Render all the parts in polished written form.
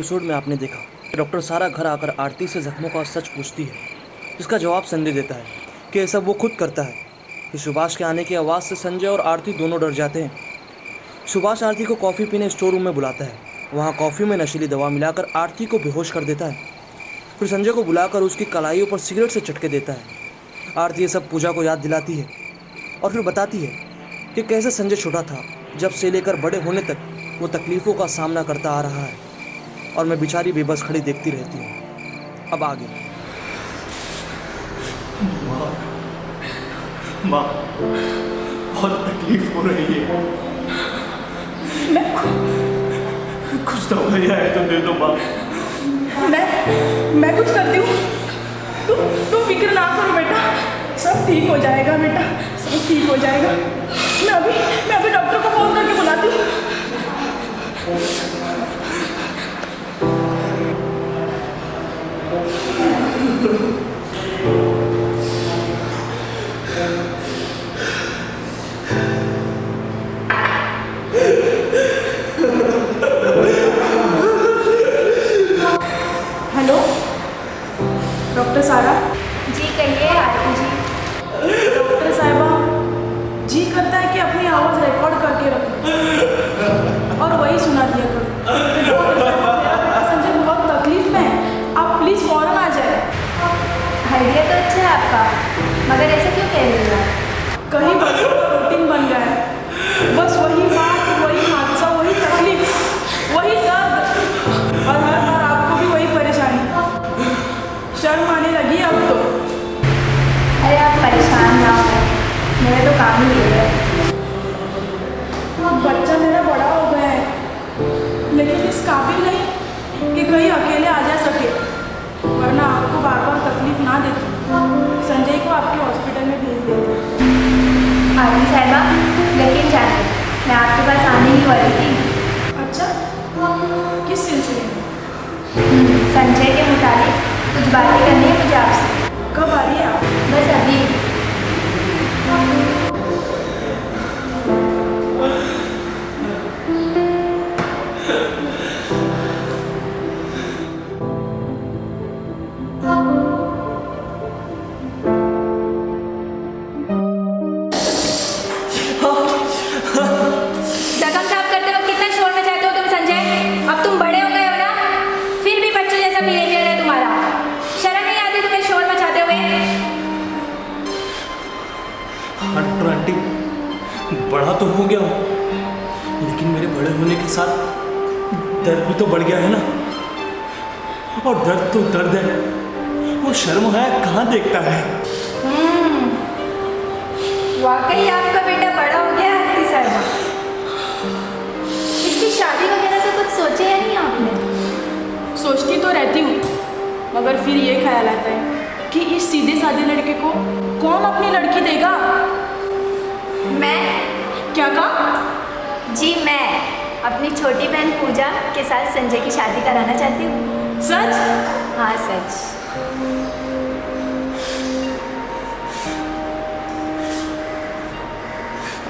Episode में आपने देखा कि डॉक्टर सारा घर आकर आरती से जख्मों का सच पूछती है, जिसका जवाब संजय देता है कि ये सब वो खुद करता है। कि सुभाष के आने की आवाज़ से संजय और आरती दोनों डर जाते हैं। सुभाष आरती को कॉफ़ी पीने स्टोर रूम में बुलाता है। वहाँ कॉफ़ी में नशीली दवा मिलाकर आरती को बेहोश कर देता है। फिर संजय को बुलाकर उसकी कलाइयों पर सिगरेट से चटके देता है। आरती ये सब पूजा को याद दिलाती है और फिर बताती है कि कैसे संजय छोटा था, जब से लेकर बड़े होने तक वो तकलीफ़ों का सामना करता आ रहा है, और मैं बेचारी बेबस खड़ी देखती रहती हूँ। अब आगे। माँ, बहुत तकलीफ हो रही है। कुछ दवाइयाँ है तो दे दो माँ। मैं कुछ करती हूँ। तुम फिक्र ना करो बेटा, सब ठीक हो जाएगा बेटा, सब ठीक हो जाएगा। मैं अभी डॉक्टर को फोन करके बुलाती हूँ। हेलो डॉक्टर सारा जी कहिए आरती जी। डॉक्टर साहिबा, जी करता है कि अपनी आवाज़ रिकॉर्ड करके रखो और वही सुना दिया करो। मेरा बेटा संजय बहुत तकलीफ में है, आप प्लीज़ फ़ौरन आ जाए। आइडिया तो अच्छा है आपका, मगर ऐसे क्यों कह रही हो? कहीं बस रूटीन बन गया है, बस वही बात, वही हादसा, वही तकलीफ, वही दर्द, और हर बार आपको भी वही परेशानी। शर्म आने लगी अब तो। अरे आप परेशान ना हो, मेरा तो काम ही ये है। बच्चा मेरा बड़ा हो गया है, लेकिन इस काबिल नहीं कि कहीं अकेले आ जा सके, वरना आपको बार बार तकलीफ ना देती। संजय को आपके हॉस्पिटल में भेज देते। आरती साहिबा, लेकिन जाने मैं आपके पास आने ही वाली थी। अच्छा, किस सिलसिले में? संजय के मुताबिक कुछ बातें करनी है मुझे आपसे। कब आ रही है आप? बस अभी। जख्म साफ करते वक्त कितना शोर मचाते हो तुम संजय? अब तुम बड़े हो गए हो ना, फिर भी बच्चों जैसा बिहेवियर है तुम्हारा। शर्म नहीं आती तुम्हें शोर मचाते हुए? हाँ डॉक्टर आंटी, बड़ा तो हो गया हूँ, लेकिन मेरे बड़े होने के साथ दर्द भी तो बढ़ गया है ना। और दर्द तो दर्द है, वो शर्म है कहाँ देखता है। वाकई आपका बेटा बड़ा हो गया है आरती साहिबा। इसकी शादी वगैरह से कुछ सोचे या नहीं आपने? सोचती तो रहती हूँ, मगर फिर ये ख्याल आता है कि इस सीधे साधे लड़के को कौन अपनी लड़की देगा। मैं? क्या कहा? जी मैं अपनी छोटी बहन पूजा के साथ संजय की शादी कराना चाहती हूँ। सच? हाँ सच।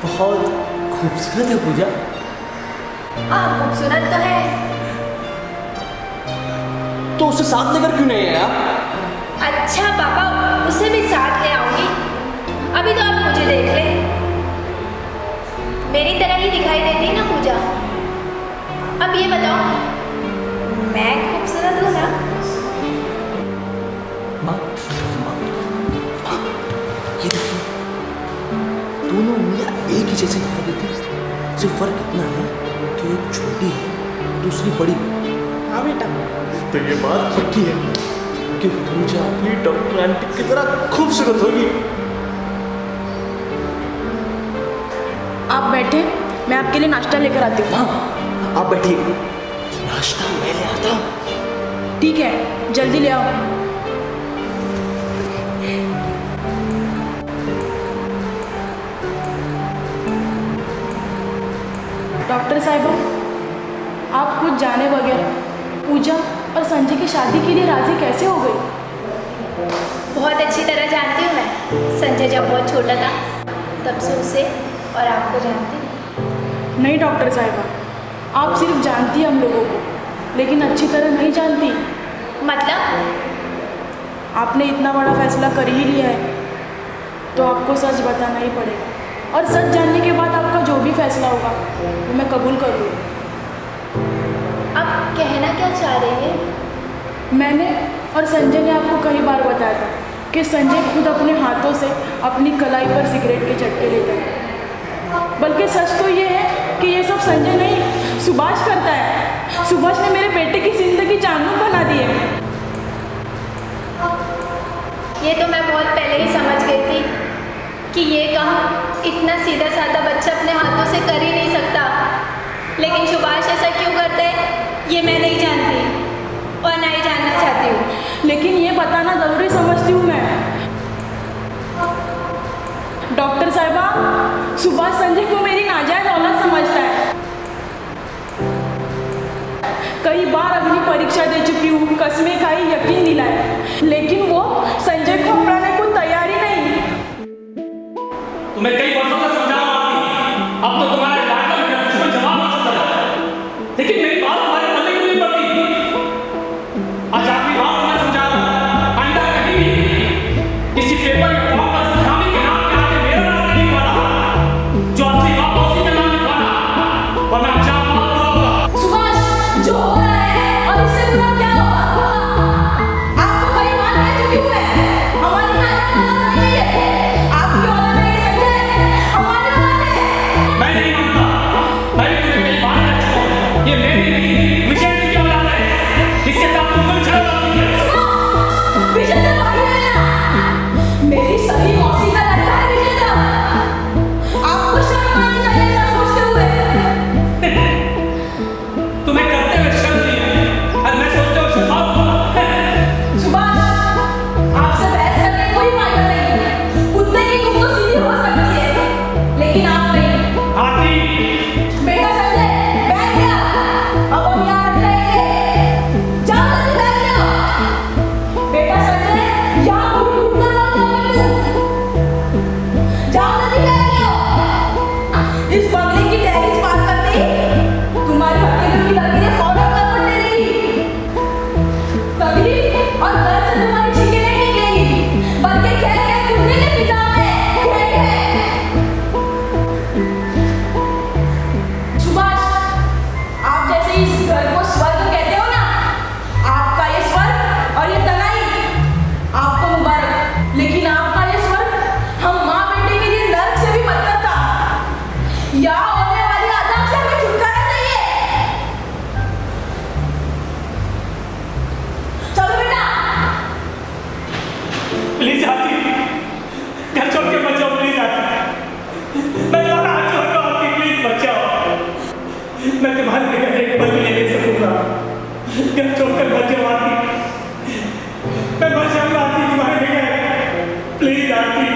बहुत खूबसूरत है पूजा। हाँ खूबसूरत तो है। तो उसे साथ लेकर क्यों नहीं आया? अच्छा पापा, उसे भी साथ ले आऊंगी। अभी तो आप मुझे देख ले, मेरी तरह ही दिखाई देती है ना पूजा। अब ये बताओ, मैं खूबसूरत हूँ ना? माँ, ये देखिए, दोनों उंगलियां एक ही जैसे दिखाई देती है। सिर्फ फर्क इतना है कि एक छोटी है, दूसरी बड़ी। हाँ बेटा। तो ये बात पक्की है कि पूजा अपनी डॉक्टर आंटी की तरह खूबसूरत होगी। आप बैठे, मैं आपके लिए नाश्ता लेकर आती हूँ। हाँ, आप बैठिए, नाश्ता मैं ले आता हूँ। ठीक है, जल्दी ले आओ। डॉक्टर साहिबा, आप खुद जाने बगैर पूजा और संजय की शादी के लिए राजी कैसे हो गई? बहुत अच्छी तरह जानती हूँ मैं। संजय जब बहुत छोटा था तब से उसे और आपको जानती हूँ। नहीं डॉक्टर साहिबा, आप सिर्फ जानती हैं हम लोगों को, लेकिन अच्छी तरह नहीं जानती। मतलब आपने इतना बड़ा फैसला कर ही लिया है तो आपको सच बताना ही पड़ेगा, और सच जानने के बाद आपका जो भी फैसला होगा वो मैं कबूल कर लूँगी। आप कहना क्या चाह रही है? मैंने और संजय ने आपको कई बार बताया था कि संजय खुद अपने हाथों से अपनी कलाई पर सिगरेट के चटके लेता है। बल्कि सच तो ये है कि ये सब संजय नहीं, सुभाष करता है। सुभाष ने मेरे बेटे की जिंदगी जानू बना दी है। ये तो मैं बहुत पहले ही समझ गई थी कि ये काम इतना सीधा साधा बच्चा अपने हाथों से कर ही नहीं सकता। लेकिन सुभाष ऐसा क्यों करते हैं ये मैं नहीं जानती और ना ही जानना चाहती हूँ। लेकिन ये बताना ज़रूरी समझती हूँ मैं। डॉक्टर साहिबा, सुभाष संजय को मेरी नाजायज औलाद समझता है। कई बार अग्नि परीक्षा दे चुकी हूँ, कसमें खाई, यकीन दिलाया, लेकिन वो संजय को अपनाने को तैयार ही नहीं। तुम्हें कई वर्षों से समझा रहा हूं, अब तो तुम्हारा लाडला मेरा दुश्मन जवाब हो चुका है, लेकिन मेरी बात तुम्हारे पल्ले क्यों नहीं पड़ती? आज आखिरी बार मैं समझा रहा हूं, आइंदा कहीं भी किसी पेपर या फॉर्म पर सुनामी के नाम पे आके मेरा नाम नहीं लिखवाना। जो असली बाप है उसी का नाम लिखवाना, वरना अच्छा बहुत बुरा होगा। सुभाष, जो हो रहा है और इससे बुरा क्या होगा? आपको कई बार कह चुकी हूँ मैं, हमारी नाजायज नहीं है। आपकी औलाद नहीं संजय, हमारी औलाद है। मैं नहीं मानता, मैं भी तुम्हें कई बार कह चुका हूं, ये मेरी नहीं, विजय की औलाद है। इसके साथ तुम कोई छेड़छाड़ नहीं है। विजेंद्र भाई है ना? मेरी सही मौसी का लड़का है विजेंद्र। आपको शर्म आनी चाहिए ऐसा सोचते हुए। तुम्हें करते हुए शर्म नहीं है और मैं सोचता हूँ शर्म। सुभाष, आपसे बहस करने कोई फायदा नहीं। कुत्ते की दुम तो सीधी हो सकती है, लेकिन आप नहीं। आती बेटा संजय, बैठ गया। अब हम यहाँ नहीं रहेंगे। जाओ जल्दी बैठ जाओ। बेटा संजय, यहाँ कोई टूटना ना जाए। जाओ जल्दी बैठ जाओ। इस बंगले की टेरेस पार करते ही तुम्हारी हथेलियों की लकीरें फौरन कर पड़ेगी। तभी और घर से तुम्हारी छींकें नहीं निकलेंगी, बल्कि खेल के कूदने के फिजा में खेल। सुभाष, आप जैसे इस घर को स्वर्ग कहते हो ना, आपका ये स्वर्ग और ये तनाई आपको मुबारक। लेकिन आपका ये स्वर्ग हम माँ बेटे के लिए नर्क से भी बदतर था। या होने वाली अजाब से हमें छुटकारा चाहिए। चलो बेटा। प्लीज आती, घर छोड़ के मत जाओ, प्लीज आती। मैं तुम्हारा हाथ जोड़ता हूँ आती, प्लीज मत जाओ। मैं तुम्हारे बगैर एक पल भी नहीं रह सकूंगा। घर छोड़कर मत जाओ आती, मैं मर जाऊंगा आती तुम्हारे बगैर। प्लीज आती,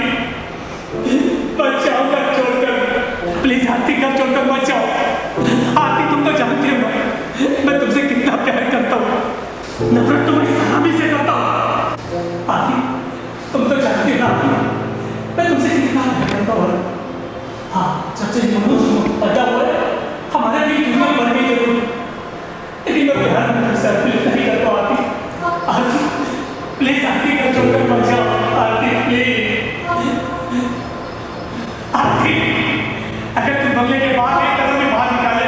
मत जाओ घर छोड़कर। प्लीज आती, घर छोड़कर मत जाओ। आती, तुम तो जानती हो मैं तुमसे कितना प्यार करता हूँ, नफरत तुम्हारी सलामी से करता हूँ। आती, तुम तो जानती हो ना आती, मैं तुमसे कितना प्यार करता हूँ। हाँ, चाचा जी पता हुआ है, हमारे लिए दुनिया बन गई जरूर, लेकिन मैं प्यार तुमसे अपील नहीं करता हूँ। आती, आती, प्लीज आती, घर छोड़कर मत जाओ। आती, प्लीज आती, अगर तुम बंगले के बाहर एक कदम भी बाहर निकाले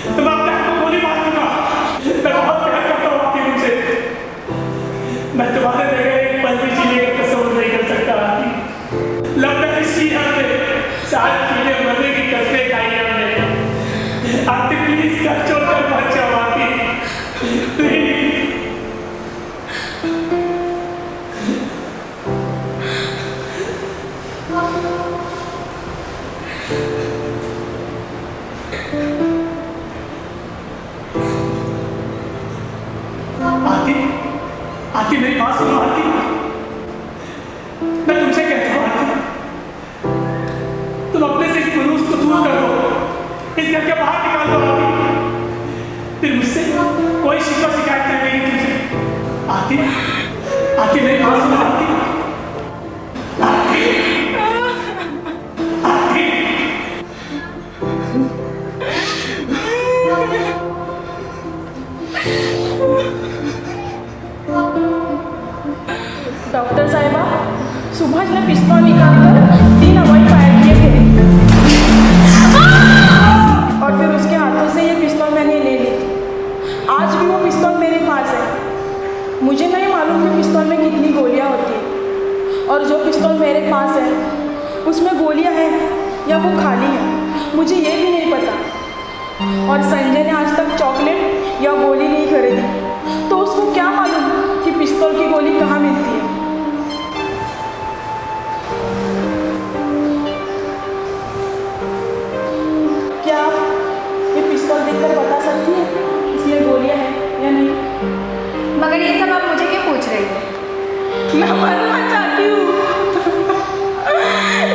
तो मैं अपने आप को गोली मार दूंगा। मैं बहुत प्यार करता हूँ आती तुमसे। मैं तुम्हारे बगैर एक पल भी जीने का तस्वीर नहीं कर सकता आती। लव मैरिज की हमने, साथ जीने मरने की कसमें खाई हमने। आती, प्लीज घर छोड़कर मत जाओ आती, प्लीज। आती, आती, मेरी बात सुनो आती, मैं तुमसे कहता हूँ आती, तुम अपने से इस जुलूस को दूर कर दो, इस घर के बाहर निकाल दो आती, फिर मुझसे कोई शिकवा शिकायत नहीं रहेगी तुमसे। आती, आती, मेरी बात सुनो आती, आती, आती। पिस्तौल निकालकर 3 हवाई फायर किए थे और फिर उसके हाथों से ये पिस्तौल मैंने ले ली। आज भी वो पिस्तौल मेरे पास है। मुझे नहीं मालूम कि पिस्तौल में कितनी गोलियां होती हैं और जो पिस्तौल मेरे पास है उसमें गोलियां हैं या वो खाली है, मुझे ये भी नहीं पता। और संजय ने आज तक चॉकलेट या गोली नहीं खरीदी, तो उसको क्या मालूम कि पिस्तौल की गोली कहाँ मिलती है। क्या आप ये पिस्तौल देखकर बता सकती है इसमें गोलियां हैं या नहीं? मगर ये सब आप मुझे क्यों पूछ रही हो? मैं मरना चाहती हूँ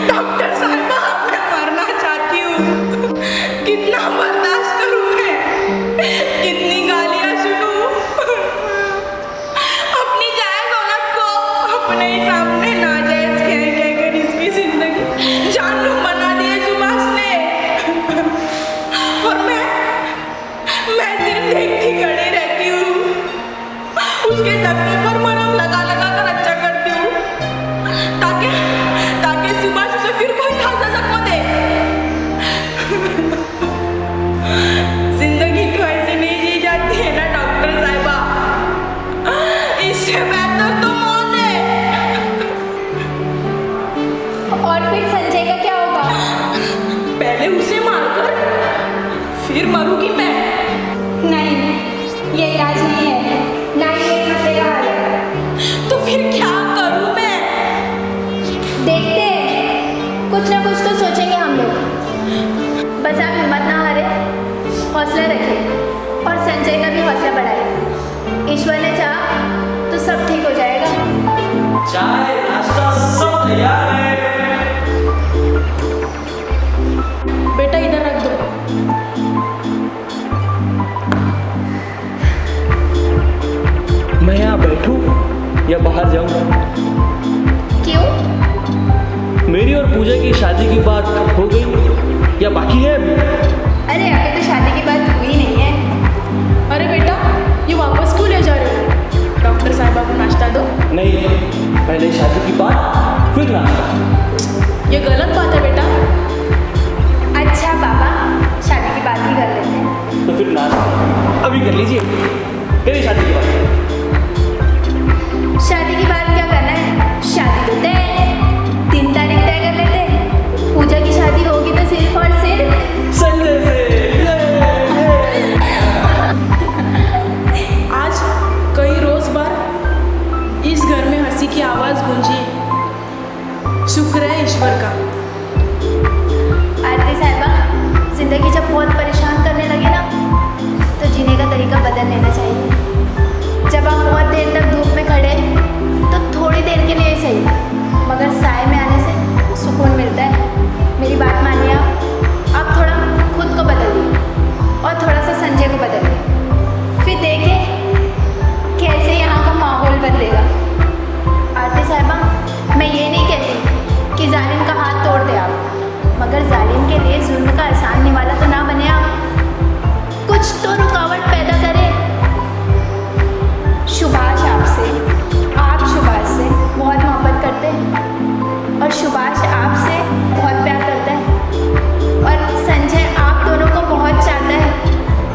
डॉक्टर साहबा, मैं मरना चाहती हूँ। कितना बर्दाश्त करूँ मैं, कितनी गालियाँ सुनूं। अपनी जायज औलाद को अपने ही सामने नाजायज कह कर इसकी जिंदगी जानूं बना दी है सुभाष ने। और मैं सिर्फ देखती खड़ी रहती हूँ, उसके जख्मों पर मरहम लगा लगा कर अच्छा करती हूँ ताकि सुभाष उसे फिर कोई खासा जख्म दे। जिंदगी तो ऐसी नहीं जी जाती है ना डॉक्टर साहिबा, इससे बेहतर तो मौत है। और फिर संजय का क्या होगा? पहले उसे मारकर फिर मरूंगी मैं। नहीं, ये इलाज नहीं है, ना ही ये मसले का हल है। तो फिर क्या करूं मैं? देखते हैं, कुछ ना कुछ तो सोचेंगे हम लोग। बस आप हिम्मत ना हारे, हौसला रखें और संजय का भी हौसला बढ़ाएं। ईश्वर ने चाहा तो सब ठीक हो जाएगा। चाय नाश्ता सब तैयार है। बेटा इधर रख दो। मैं यहाँ बैठूं या बाहर जाऊं? क्यों? मेरी और पूजा की शादी की बात हो गई या बाकी है अभी? अरे अभी तो शादी की बात हुई नहीं है। अरे बेटा, ये वापस क्यों ले जा रहे हो? डॉक्टर साहिबा को नाश्ता दो। नहीं, पहले शादी की बात फिर नाश्ता। ये गलत बात है बेटा। अच्छा पापा, शादी की बात ही कर लेते हैं। तो फिर नाश्ता अभी कर लीजिए। करिए शादी की बात। शादी की बात क्या करना है, शादी तो तय है। 3 तारीख तय कर लेते हैं। पूजा की शादी होगी तो सिर्फ और सिर्फ संजय से। आज कई रोज बार इस घर में हंसी की आवाज गूंजी है। शुक्र है ईश्वर का। आरती साहिबा, जिंदगी जब बहुत परेशान करने लगे ना, तो जीने का तरीका बदल लेना चाहिए। जब आप बहुत देर तक धूप में खड़े तो थोड़ी देर के लिए सही, मगर साए में आने से सुकून मिलता है। मेरी बात मानिए आप थोड़ा खुद को बदलिए और थोड़ा सा संजय को बदलिए, फिर देखें कैसे यहाँ का माहौल बदलेगा। आरती साहिबा, मैं ये नहीं कहती कि जालिम का हाथ तोड़ दे आप, मगर जालिम के लिए जुल्म का आसान निवाला तो ना बने आप। कुछ तो रुकावट पैदा करें। सुभाष आपसे, आप सुभाष से बहुत मोहब्बत करते हैं और सुभाष आपसे बहुत प्यार करता है और संजय आप दोनों को बहुत चाहता है।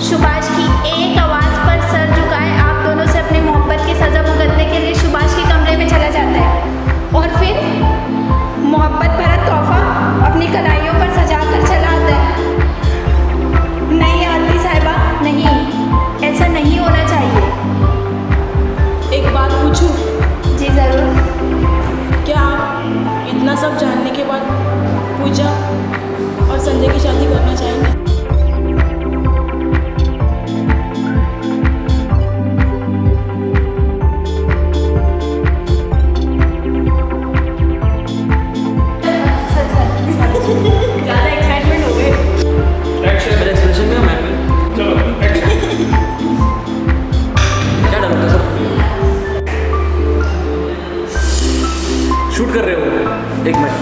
सुभाष की एक आवाज़ पर सर झुकाए आप दोनों से अपनी मोहब्बत की सज़ा भुगतने के लिए सुभाष के कमरे में चला जाता है और फिर मोहब्बत भरा तोहफा अपनी कलाइयों पर सजा कर चला आता है। नहीं आरती साहिबा, नहीं, ऐसा नहीं होना चाहिए। एक बात पूछूं? जी ज़रूर। क्या आप इतना सब जानने के बाद पूजा और संजय की शादी करना चाहेंगे? ज़्यादा एक्साइटमेंट हो गए। मेरे एक्सप्रेशन में मैं चलो क्या डर सब शूट कर रहे हो? एक मिनट।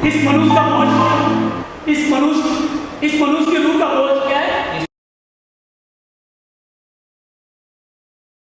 इस मनुष्य का बोझ, इस मनुष्य की रूह का बोझ क्या है?